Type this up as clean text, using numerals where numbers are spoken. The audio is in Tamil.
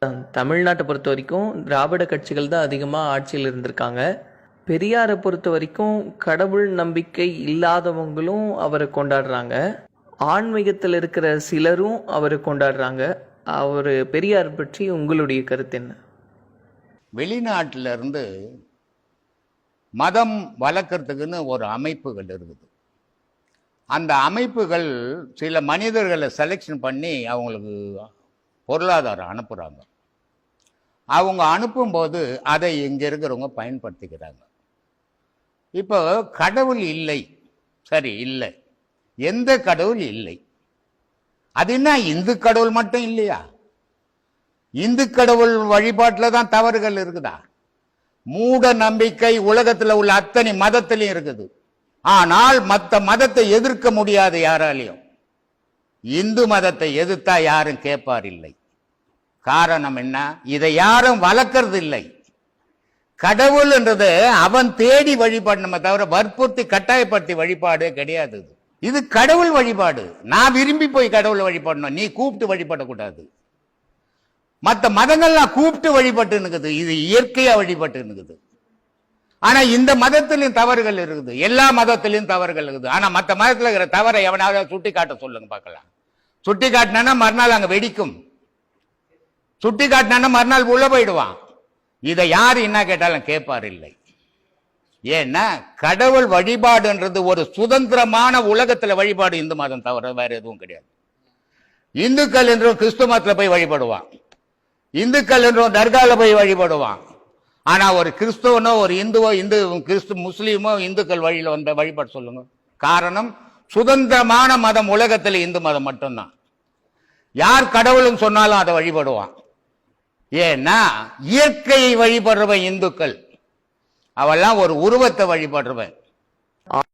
தமிழ்நாட்டை பொறுத்த வரைக்கும் திராவிட கட்சிகள் தான் அதிகமாக ஆட்சியில் இருந்திருக்காங்க. பெரியாரை பொறுத்த வரைக்கும் கடவுள் நம்பிக்கை இல்லாதவங்களும் அவரை கொண்டாடுறாங்க. ஆன்மீகத்தில் இருக்கிற சிலரும் அவரை கொண்டாடுறாங்க. அவர் பெரியார் பற்றி உங்களுடைய கருத்து என்ன? வெளிநாட்டில இருந்து மதம் வளர்க்கறதுக்குன்னு ஒரு அமைப்புகள் இருக்குது. அந்த அமைப்புகள் சில மனிதர்களை செலெக்ஷன் பண்ணி அவங்களுக்கு பொருளாதாரம் அனுப்புகிறாங்க. அவங்க அனுப்பும்போது அதை இங்கே இருக்கிறவங்க பயன்படுத்திக்கிறாங்க. இப்போ கடவுள் இல்லை, சரி இல்லை, எந்த கடவுள் இல்லை, அது என்ன இந்து கடவுள் மட்டும் இல்லையா? இந்து கடவுள் வழிபாட்டில் தான் தவறுகள் இருக்குதா? மூட நம்பிக்கை உலகத்தில் உள்ள அத்தனை மதத்திலையும் இருக்குது. ஆனால் மற்ற மதத்தை எதிர்க்க முடியாது யாராலையும். இந்து மதத்தை எதிர்த்தா யாரும் கேட்பார் இல்லை. காரணம் என்ன? இதை யாரும் வளர்க்கறது இல்லை. கடவுள் என்றது அவன் தேடி வழிபாடு தவிர வற்புறுத்தி கட்டாயப்படுத்தி வழிபாடு கிடையாது. இது கடவுள் வழிபாடு. நான் விரும்பி போய் கடவுளை வழிபடணும், நீ கூப்பிட்டு வழிபடக்கூடாது. மற்ற மதங்கள்லாம் கூப்பிட்டு வழிபட்டு இருக்குது, இது இயற்கையா வழிபட்டு இருக்குது. ஆனா இந்த மதத்திலையும் தவறுகள் இருக்குது, எல்லா மதத்திலையும் தவறுகள் இருக்குது. ஆனா மற்ற மதத்தில் இருக்கிற தவறை எவனாவது சுட்டி காட்ட சொல்லுங்க பார்க்கலாம். சுட்டி காட்டினா மறுநாள் அங்க வெடிக்கும், சுட்டி காட்டினா மறுநாள் உள்ள போயிடுவான். இதை யாரு என்ன கேட்டாலும் கேட்பார் இல்லை. ஏன்னா கடவுள் வழிபாடுன்றது ஒரு சுதந்திரமான உலகத்துல வழிபாடு இந்து மதம் தவிர வேற எதுவும் கிடையாது. இந்துக்கள் என்றும் கிறிஸ்துவ மதத்துல போய் வழிபடுவான், இந்துக்கள் என்றும் தர்கால போய் வழிபடுவான். ஆனா ஒரு கிறிஸ்துவனோ ஒரு இந்துவோ முஸ்லீமோ இந்துக்கள் வழியில வந்த வழிபாடு சொல்லுங்க. காரணம், சுதந்திரமான மதம் உலகத்தில் இந்து மதம் மட்டும்தான். யார் கடவுளும் சொன்னாலும் அதை வழிபடுவான். ஏன்னா இயற்கையை வழிபடுறவன் இந்துக்கள், அவெல்லாம் ஒரு உருவத்தை வழிபடுறவன்.